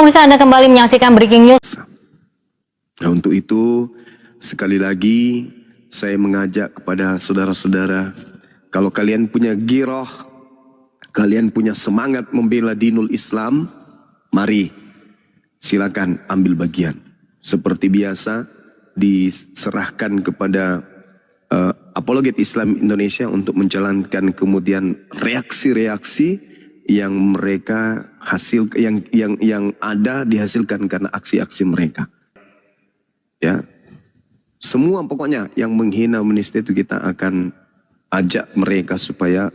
pemirsa, Anda kembali menyaksikan Breaking News. Nah, untuk itu, sekali lagi saya mengajak kepada saudara-saudara, kalau kalian punya giroh, kalian punya semangat membela dinul Islam, mari silakan ambil bagian. Seperti biasa, diserahkan kepada Apologet Islam Indonesia untuk menjalankan kemudian reaksi-reaksi yang mereka yang ada dihasilkan karena aksi-aksi mereka. Ya, semua pokoknya yang menghina menista itu kita akan ajak mereka supaya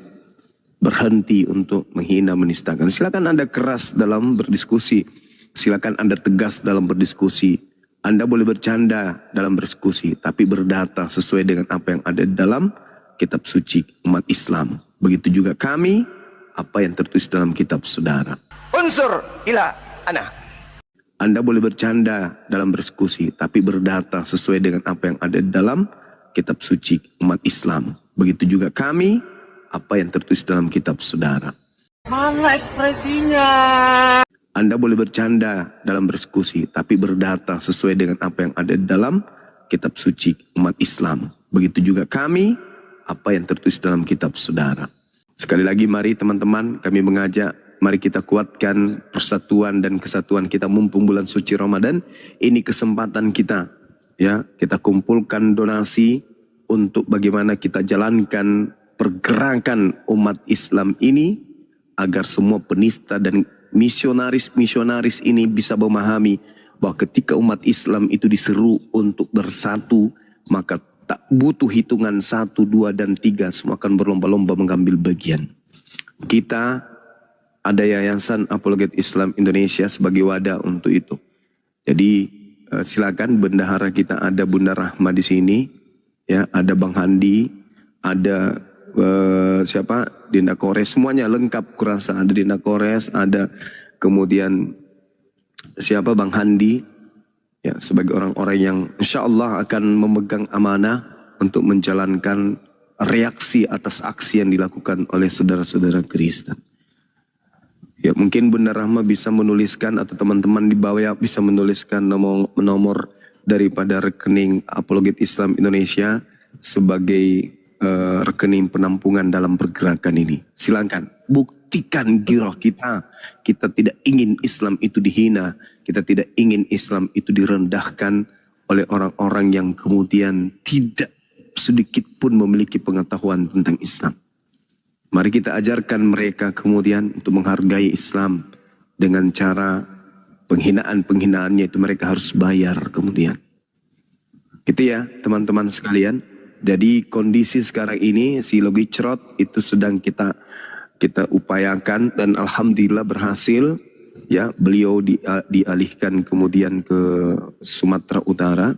berhenti untuk menghina menistakan. Silakan Anda keras dalam berdiskusi, silakan Anda tegas dalam berdiskusi. Anda boleh bercanda dalam berdiskusi, tapi berdata sesuai dengan apa yang ada di dalam kitab suci umat Islam. Begitu juga kami, apa yang tertulis dalam kitab saudara. Unsur ila ana. Anda boleh bercanda dalam berdiskusi, tapi berdata sesuai dengan apa yang ada di dalam kitab suci umat Islam. Begitu juga kami, apa yang tertulis dalam kitab saudara. Mana ekspresinya? Anda boleh bercanda dalam berdiskusi, tapi berdata sesuai dengan apa yang ada di dalam kitab suci umat Islam. Begitu juga kami, apa yang tertulis dalam kitab saudara. Sekali lagi mari teman-teman, kami mengajak, mari kita kuatkan persatuan dan kesatuan kita mumpung bulan suci Ramadan. Ini kesempatan kita, ya, kita kumpulkan donasi untuk bagaimana kita jalankan pergerakan umat Islam ini agar semua penista dan misionaris ini bisa memahami bahwa ketika umat Islam itu diseru untuk bersatu, maka tak butuh hitungan 1, 2, dan 3, semua akan berlomba-lomba mengambil bagian. Kita ada Yayasan Apologet Islam Indonesia sebagai wadah untuk itu. Jadi silakan bendahara kita, ada Bunda Rahma di sini, ya, ada Bang Handi, ada siapa, Dinda Kores, semuanya lengkap kurasa. Ada Dinda Kores, ada kemudian siapa, Bang Handi, ya, sebagai orang-orang yang insya Allah akan memegang amanah untuk menjalankan reaksi atas aksi yang dilakukan oleh saudara-saudara Kristen. Ya, mungkin Bunda Rahma bisa menuliskan, atau teman-teman di bawah bisa menuliskan nomor daripada rekening Apologet Islam Indonesia sebagai rekening penampungan dalam pergerakan ini. Silakan buktikan giroh kita. Kita tidak ingin Islam itu dihina. Kita tidak ingin Islam itu direndahkan oleh orang-orang yang kemudian tidak sedikit pun memiliki pengetahuan tentang Islam. Mari kita ajarkan mereka kemudian untuk menghargai Islam dengan cara penghinaan-penghinaannya itu mereka harus bayar kemudian. Gitu ya teman-teman sekalian. Jadi kondisi sekarang ini si Logicrot itu sedang kita upayakan dan alhamdulillah berhasil, ya. Beliau dialihkan kemudian ke Sumatera Utara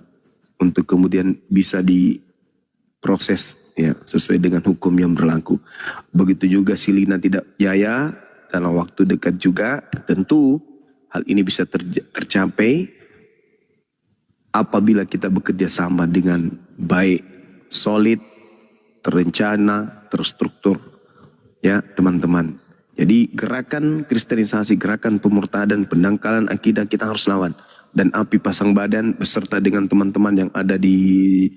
untuk kemudian bisa diproses, ya, sesuai dengan hukum yang berlaku. Begitu juga si Lina Tidak Jaya dalam waktu dekat juga. Tentu hal ini bisa tercapai apabila kita bekerja sama dengan baik, solid, terencana, terstruktur, ya teman-teman. Jadi gerakan kristenisasi, gerakan pemurtadan, pendangkalan akidah kita harus lawan. Dan api pasang badan beserta dengan teman-teman yang ada di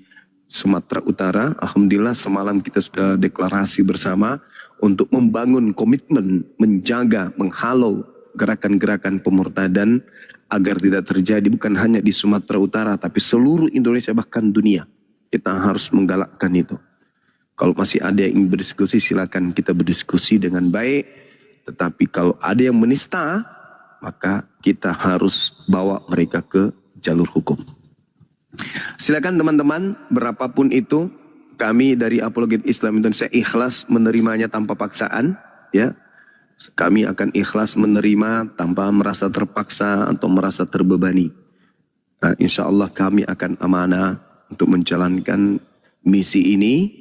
Sumatera Utara, alhamdulillah semalam kita sudah deklarasi bersama untuk membangun komitmen, menjaga, menghalau gerakan-gerakan pemurtadan agar tidak terjadi bukan hanya di Sumatera Utara tapi seluruh Indonesia bahkan dunia. Kita harus menggalakkan itu. Kalau masih ada yang ingin berdiskusi, silakan kita berdiskusi dengan baik. Tetapi kalau ada yang menista, maka kita harus bawa mereka ke jalur hukum. Silakan teman-teman, berapapun itu, kami dari Apologet Islam Indonesia ikhlas menerimanya tanpa paksaan, ya. Kami akan ikhlas menerima tanpa merasa terpaksa atau merasa terbebani. Nah, insya Allah kami akan amanah untuk menjalankan misi ini,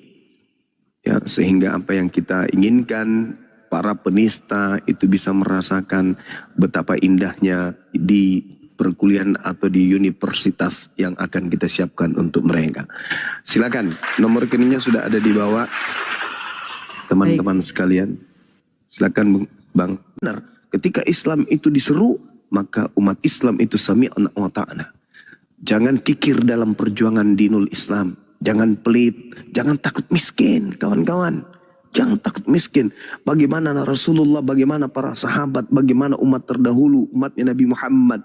ya, sehingga apa yang kita inginkan para penista itu bisa merasakan betapa indahnya di perkuliahan atau di universitas yang akan kita siapkan untuk mereka. Silakan, nomor rekeningnya sudah ada di bawah teman-teman sekalian. Silakan Bang. Benar, ketika Islam itu diseru, maka umat Islam itu sami'na wa ta'na. Jangan kikir dalam perjuangan dinul Islam. Jangan pelit, jangan takut miskin kawan-kawan. Jangan takut miskin. Bagaimana Rasulullah, bagaimana para sahabat, bagaimana umat terdahulu, umatnya Nabi Muhammad.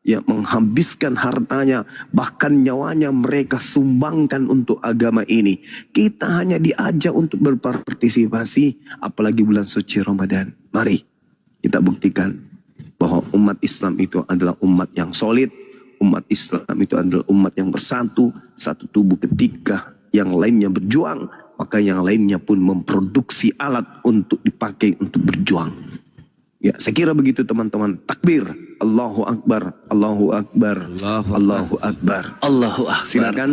Ya, menghabiskan hartanya, bahkan nyawanya mereka sumbangkan untuk agama ini. Kita hanya diajak untuk berpartisipasi, apalagi bulan suci Ramadan. Mari kita buktikan bahwa umat Islam itu adalah umat yang solid. Umat Islam itu adalah umat yang bersatu, satu tubuh. Ketika yang lainnya berjuang, maka yang lainnya pun memproduksi alat untuk dipakai untuk berjuang. Ya, saya kira begitu teman-teman. Takbir. Allahu Akbar. Allahu Akbar. Allahu Akbar. Allahu Akbar. Silakan.